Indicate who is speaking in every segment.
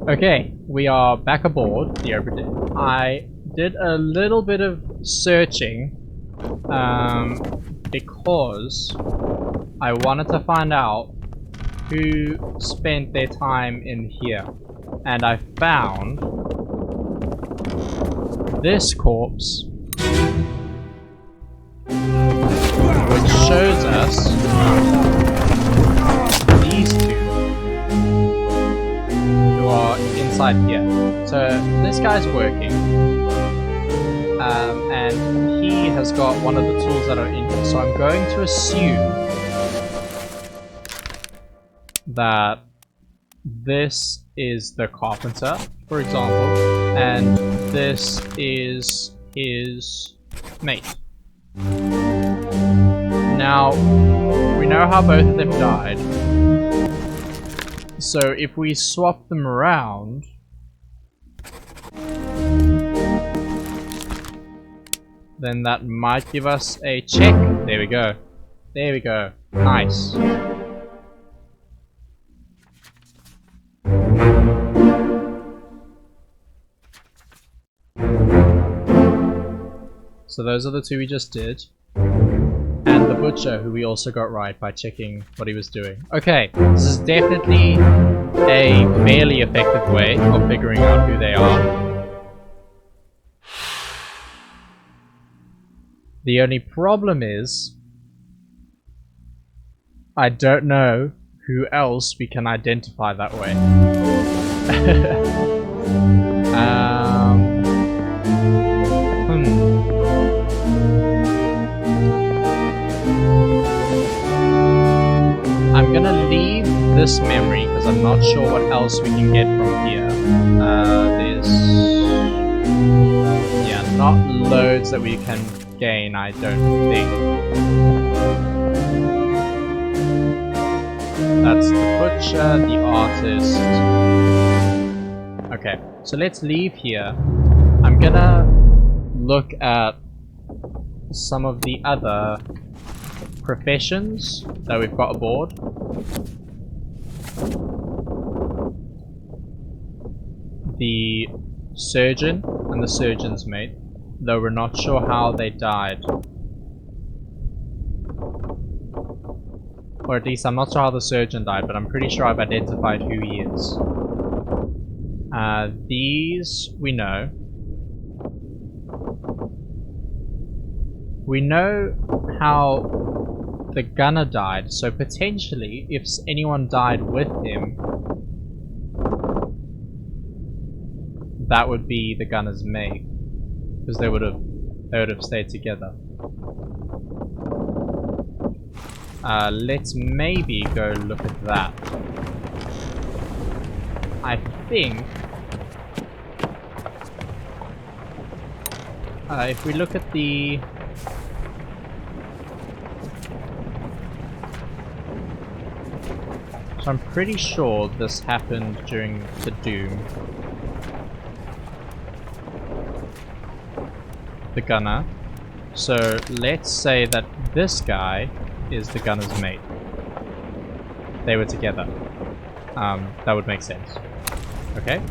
Speaker 1: Okay, we are back aboard the Obra Dinn. I did a little bit of searching because I wanted to find out who spent their time in here. And I found this corpse, which shows us these two who are inside here. So this guy's working, and he has got one of the tools that are in here. So I'm going to assume that this is the carpenter, for example, and this is his mate. Now, we know how both of them died, so if we swap them around, then that might give us a check. There we go. There we go. Nice. So those are the two we just did. And the butcher, who we also got right by checking what he was doing. Okay, this is definitely a fairly effective way of figuring out who they are. The only problem is, I don't know who else we can identify that way. I'm gonna leave this memory because I'm not sure what else we can get from here. There's... yeah, not loads that we can gain, I don't think. That's the butcher, the artist. Okay, so let's leave here. I'm gonna look at some of the other professions that we've got aboard. The surgeon and the surgeon's mate, though we're not sure how they died. Or at least I'm not sure how the surgeon died, but I'm pretty sure I've identified who he is. These we know. We know how the gunner died, so potentially if anyone died with him, that would be the gunner's mate, because they would have stayed together. Let's maybe go look at that. I think if we look at the so I'm pretty sure this happened during the Doom. The gunner. So let's say that this guy is the gunner's mate. They were together. That would make sense. Okay?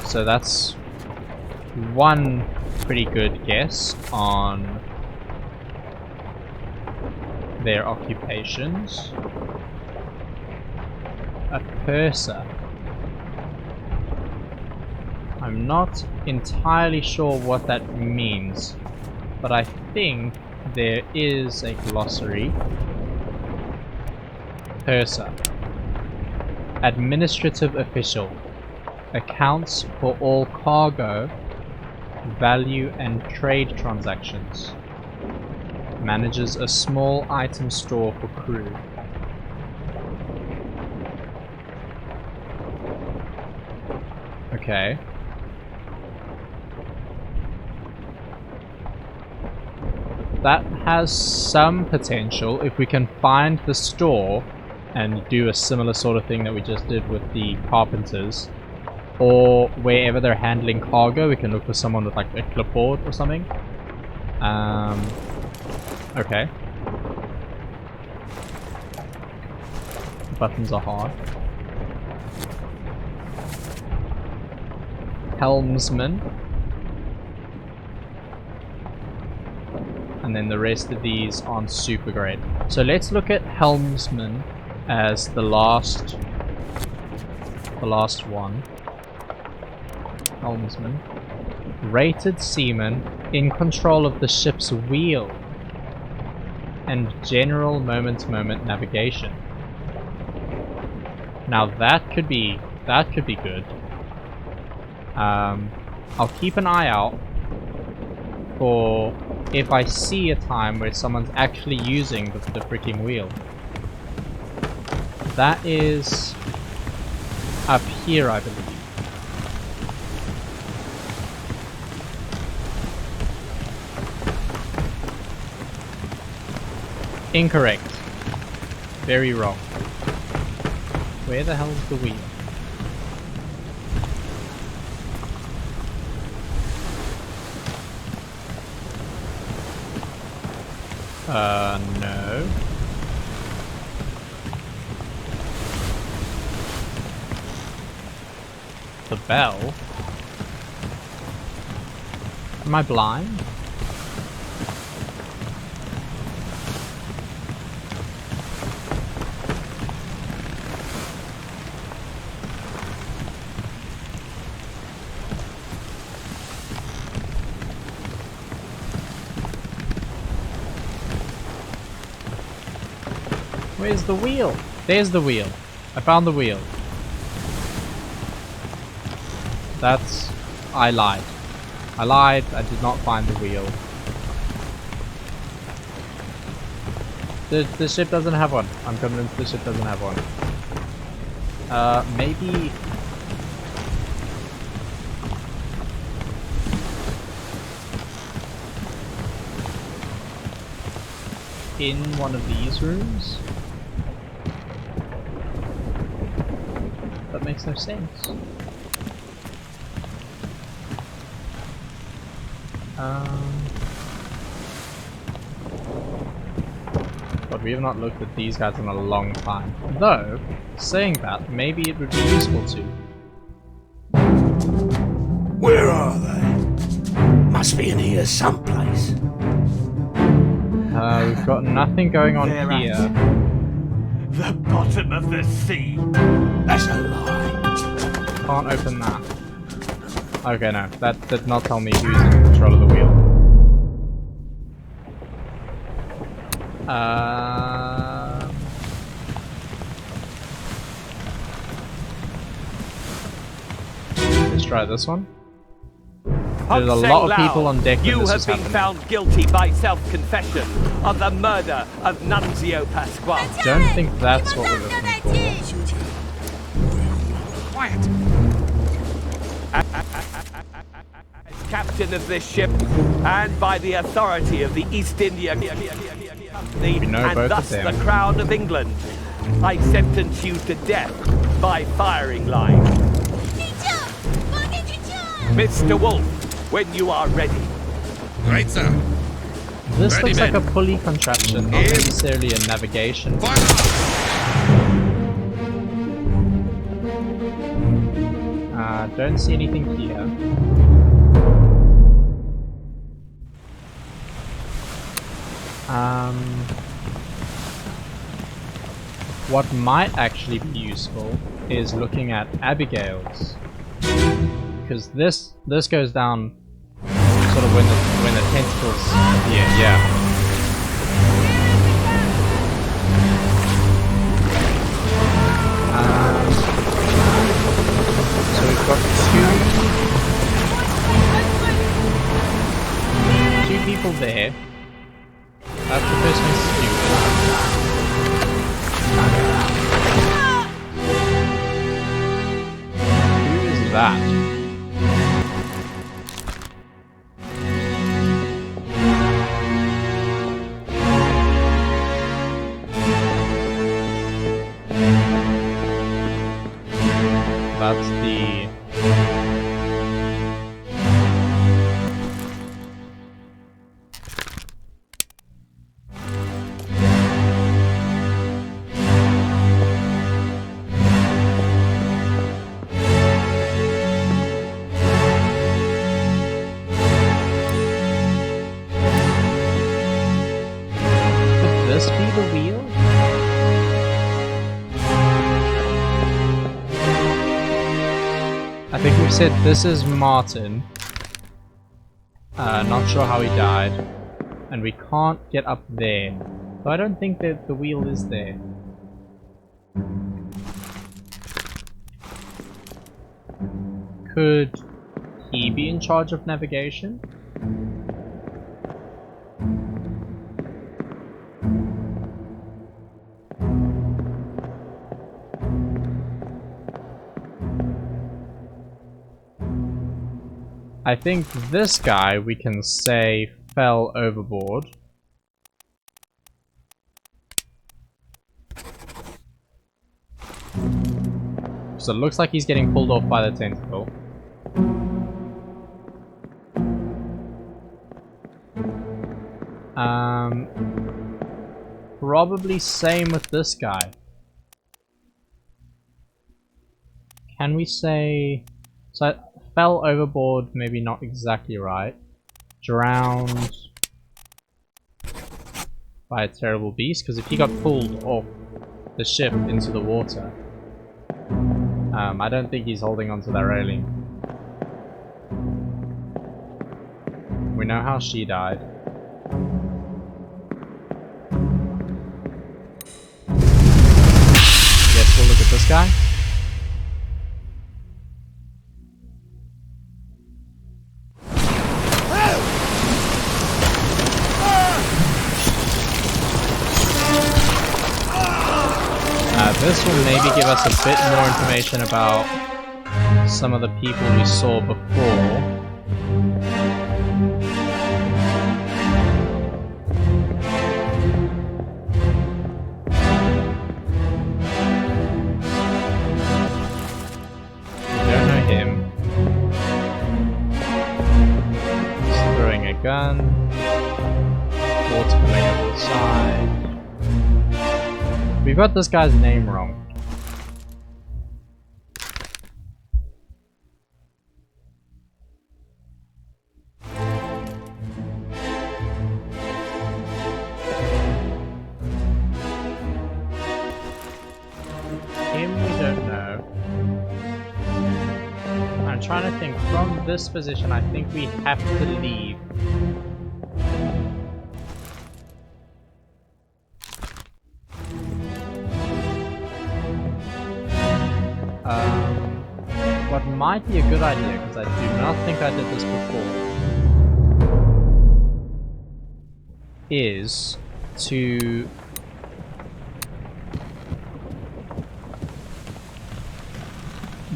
Speaker 1: So that's one pretty good guess on their occupations. A purser. I'm not entirely sure what that means, but I think there is a glossary. Purser. Administrative official. Accounts for all cargo, value and trade transactions. Manages a small item store for crew. Okay. That has some potential if we can find the store and do a similar sort of thing that we just did with the carpenters. Or wherever they're handling cargo, we can look for someone with like a clipboard or something. Okay. Buttons are hard. helmsman. And then the rest of these aren't super great. So let's look at helmsman as the last one. Helmsman. Rated seaman in control of the ship's wheel and general moment-to-moment navigation. Now that could be good. I'll keep an eye out for if I see a time where someone's actually using the freaking wheel. That is up here, I believe. Incorrect. Very wrong. Where the hell is the wheel? No. The bell? Am I blind? Where's the wheel? There's the wheel. I found the wheel. I lied. I did not find the wheel. The ship doesn't have one. I'm convinced the ship doesn't have one. Maybe... in one of these rooms? That makes no sense. But we have not looked at these guys in a long time. Though, saying that, maybe it would be useful to.
Speaker 2: Where are they? Must be in here someplace.
Speaker 1: We've got nothing going on
Speaker 3: They're
Speaker 1: here.
Speaker 3: The bottom of the sea.
Speaker 2: That's a lie.
Speaker 1: Can't open that. Okay, no. That did not tell me who's in control of the wheel. Let's try this one. There's a lot of people on deck when
Speaker 3: You
Speaker 1: this
Speaker 3: have
Speaker 1: is
Speaker 3: been
Speaker 1: happening.
Speaker 3: found guilty by self-confession of the murder of Nunzio Pasquale.
Speaker 1: Don't think that's what we're looking for.
Speaker 2: Quiet.
Speaker 3: As captain of this ship, and by the authority of the East India Company,
Speaker 1: know
Speaker 3: and
Speaker 1: both
Speaker 3: thus
Speaker 1: of
Speaker 3: the
Speaker 1: them.
Speaker 3: Crown of England, I sentence you to death by firing line. Mr. Wolf, when you are ready.
Speaker 2: Right, sir.
Speaker 1: This
Speaker 2: Ready,
Speaker 1: looks like a
Speaker 2: men.
Speaker 1: pulley contraption, not necessarily a navigation.
Speaker 2: Fire!
Speaker 1: Don't see anything here. What might actually be useful is looking at Abigail's, because this goes down sort of when the tentacles appear. Yeah. So we've got two people there. That's the first one's stupid. Who is that? That's the... this be the wheel? I think we've said this is Martin. Not sure how he died. And we can't get up there. So I don't think that the wheel is there. Could he be in charge of navigation? I think this guy we can say fell overboard. So it looks like he's getting pulled off by the tentacle. Probably same with this guy. Can we say... So, fell overboard, maybe not exactly right. Drowned by a terrible beast, because if he got pulled off the ship into the water, I don't think he's holding onto that railing. We know how she died. Guess we'll look at this guy. This will maybe give us a bit more information about some of the people we saw before. We don't know him. He's throwing a gun. Water coming over the side. We've got this guy's name wrong. Him we don't know. I'm trying to think, from this position I think we have to leave. What might be a good idea, because I do not think I did this before, is to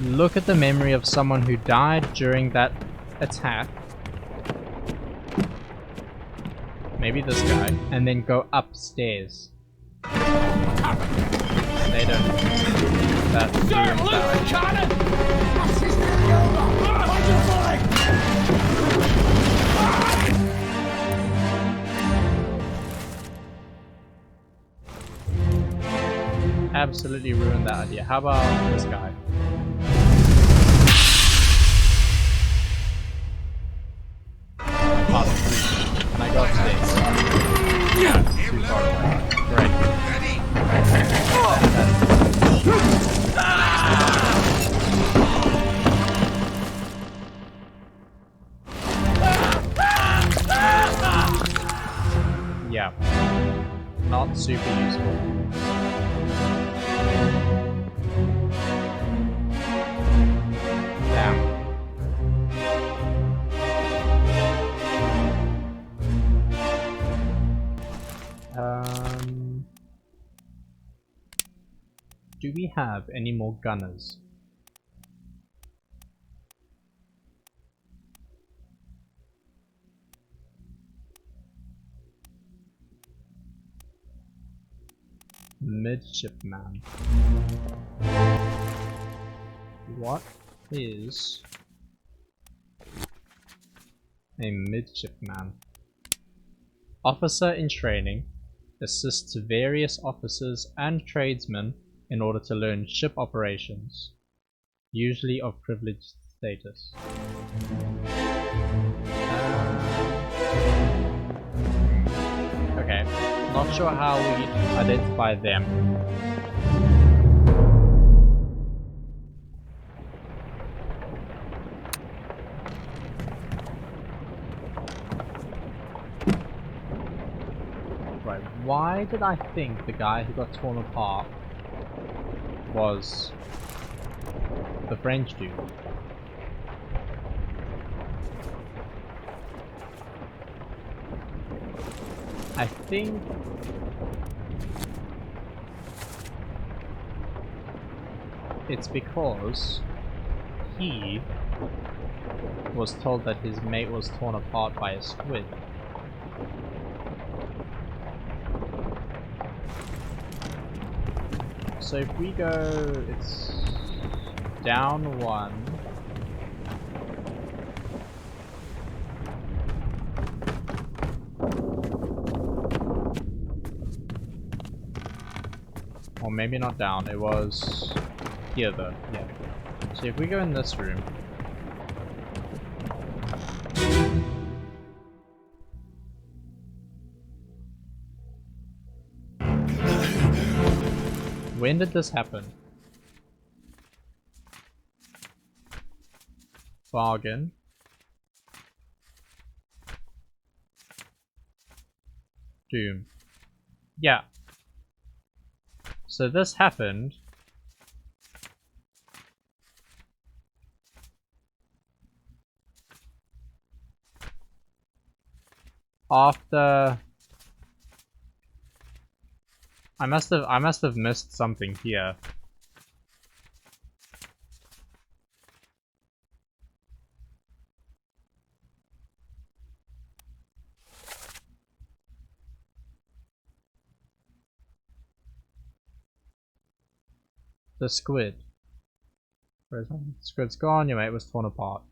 Speaker 1: look at the memory of someone who died during that attack, maybe this guy, and then go upstairs. They don't. That ruins that. Absolutely ruined that idea. How about this guy? Part 3. And I got upstairs. Yeah, too far away. Great. Yeah, not super useful. Damn. Do we have any more gunners? Midshipman. What is a midshipman? Officer in training, assists various officers and tradesmen in order to learn ship operations, usually of privileged status. Okay, Not sure how we identify them. Right, why did I think the guy who got torn apart was the French dude? I think it's because he was told that his mate was torn apart by a squid. So if we go, it's down one. Or maybe not down, it was here though, yeah. So if we go in this room. When did this happen? Bargain. Doom. Yeah. So this happened after I must have missed something here. The squid. Where's my squid's gone, your mate was torn apart.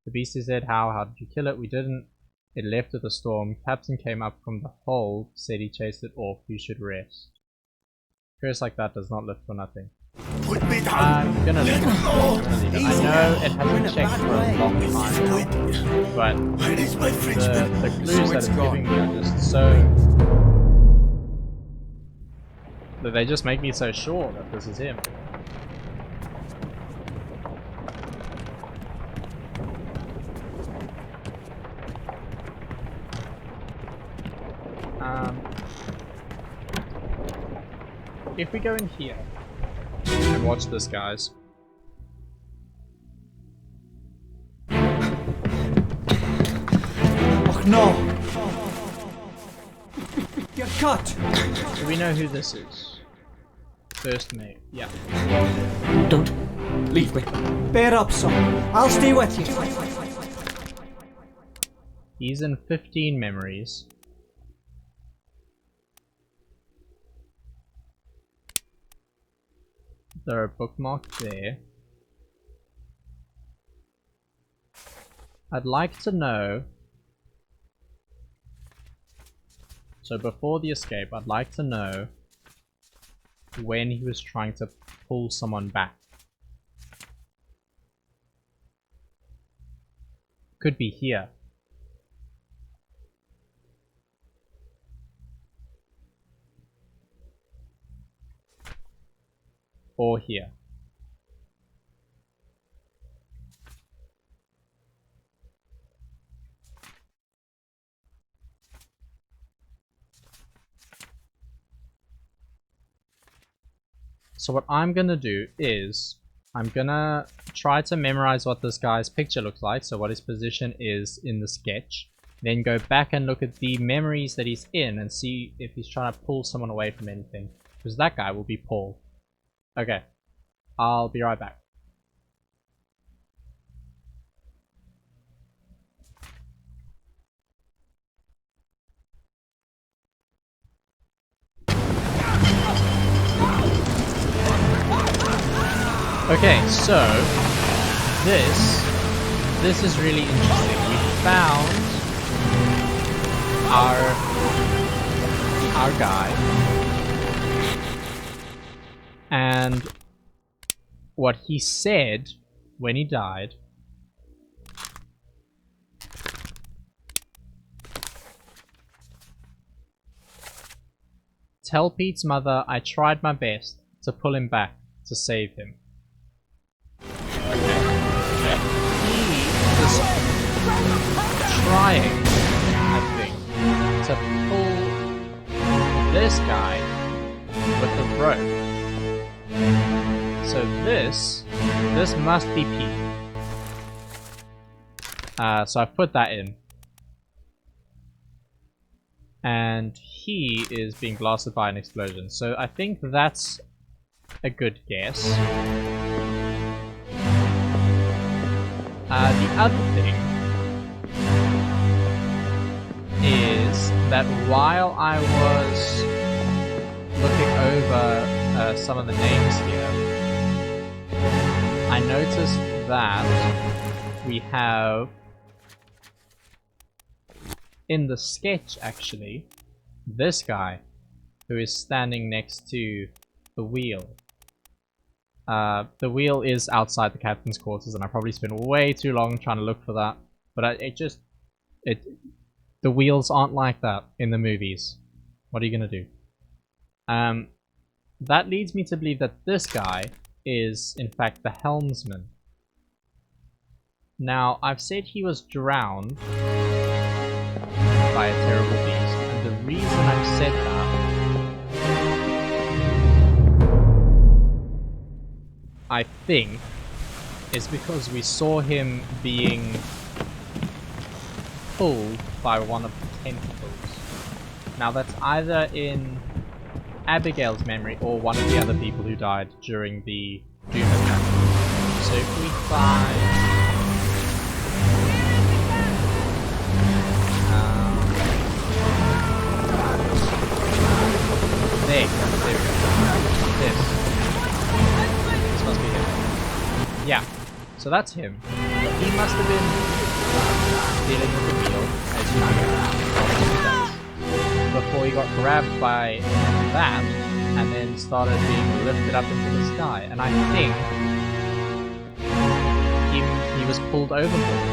Speaker 1: The beastie said, how did you kill it? We didn't. It left with a storm. Captain came up from the hold, said he chased it off. You should rest. Curse like that does not live for nothing.
Speaker 2: Put me down.
Speaker 1: I'm gonna leave it. I know it hasn't checked for a long time, but
Speaker 2: Where is my Frenchman?
Speaker 1: the clues that it's giving me are just so... that they just make me so sure that this is him. If we go in here and watch this, guys.
Speaker 4: Oh no! You're cut!
Speaker 1: Do we know who this is? First mate, yeah.
Speaker 4: Don't leave me. Bear up, son. I'll stay with you.
Speaker 1: He's in 15 memories. There are bookmarked there. I'd like to know... So before the escape, I'd like to know when he was trying to pull someone back. Could be here. Or here. So what I'm gonna do is I'm gonna try to memorize what this guy's picture looks like, so what his position is in the sketch, then go back and look at the memories that he's in and see if he's trying to pull someone away from anything, because that guy will be Paul. Okay, I'll be right back. Okay, so this is really interesting. We found our guy, and what he said when he died Tell Pete's mother I tried my best to pull him back to save him. He is trying, I think, to pull this guy with the rope. So this must be Pete. So I put that in. And he is being blasted by an explosion. So I think that's a good guess. The other thing is that while I was looking over some of the names here, I noticed that we have in the sketch actually this guy who is standing next to the wheel. The wheel is outside the captain's quarters, and I probably spent way too long trying to look for that. But the wheels aren't like that in the movies. What are you gonna do? That leads me to believe that this guy is, in fact, the helmsman. Now, I've said he was drowned by a terrible beast, and the reason I've said that I think is because we saw him being pulled by one of the tentacles. Now that's either in Abigail's memory or one of the other people who died during the Doom attack. So if we find there we go. This must be him. Yeah, so that's him. He must have been dealing with the wheel, as usually does, before he got grabbed by that, and then started being lifted up into the sky. And I think he was pulled overboard.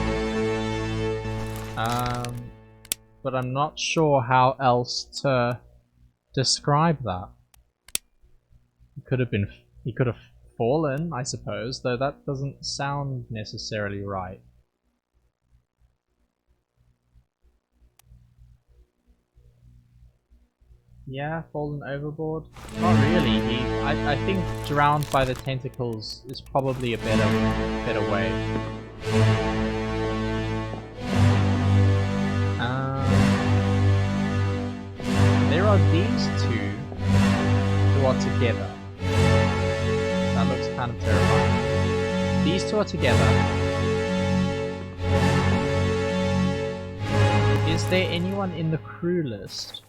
Speaker 1: But I'm not sure how else to describe that. He could have fallen, I suppose, though that doesn't sound necessarily right. Yeah, fallen overboard? Not really. I think drowned by the tentacles is probably a better way. There are these two who are together. That looks kind of terrifying. These two are together. Is there anyone in the crew list?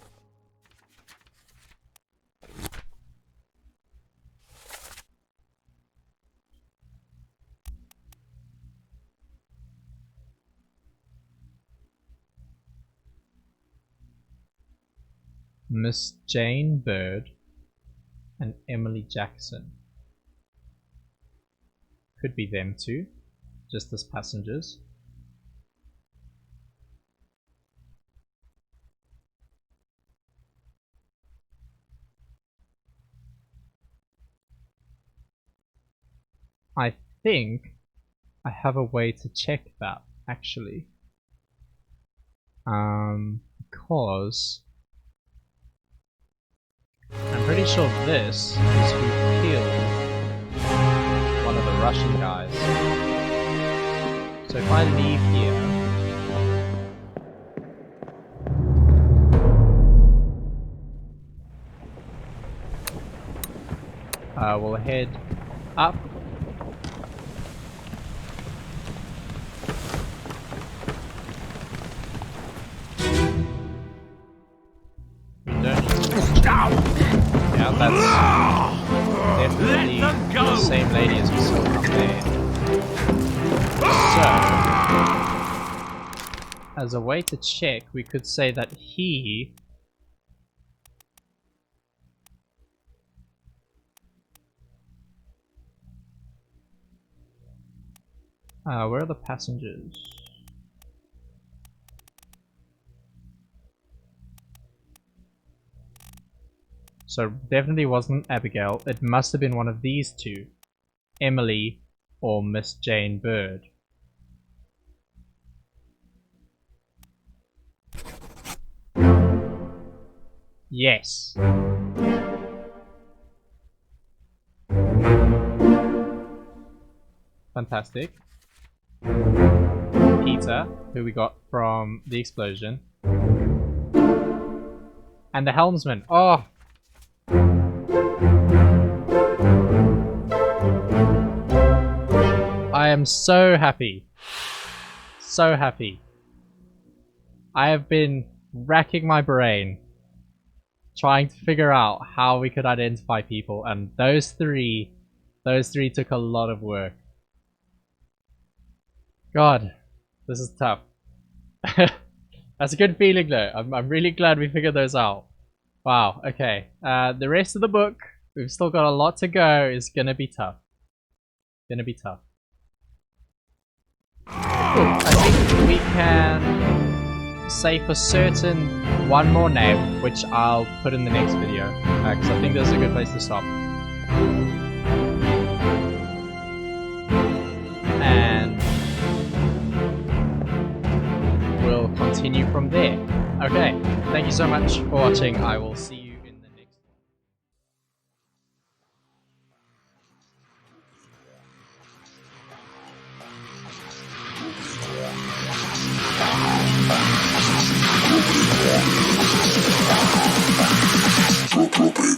Speaker 1: Miss Jane Bird and Emily Jackson. Could be them too, just as passengers. I think I have a way to check that, actually. Because I'm pretty sure this is who killed one of the Russian guys. So if I leave here, we'll head up. Yeah, that's definitely the same lady as we saw up there. So, as a way to check, we could say that he where are the passengers? So definitely wasn't Abigail. It must have been one of these two. Emily or Miss Jane Bird. Yes. Fantastic. Peter, who we got from the explosion. And the helmsman. Oh! I am so happy. So happy. I have been racking my brain trying to figure out how we could identify people, and those three took a lot of work. God, this is tough. That's a good feeling though. I'm really glad we figured those out. Wow, okay. The rest of the book, we've still got a lot to go, is gonna be tough. Gonna be tough. Cool. I think we can say for certain one more name, which I'll put in the next video, because I think this is a good place to stop. And we'll continue from there. Okay, thank you so much for watching. I will see you in the next
Speaker 2: Reappeared.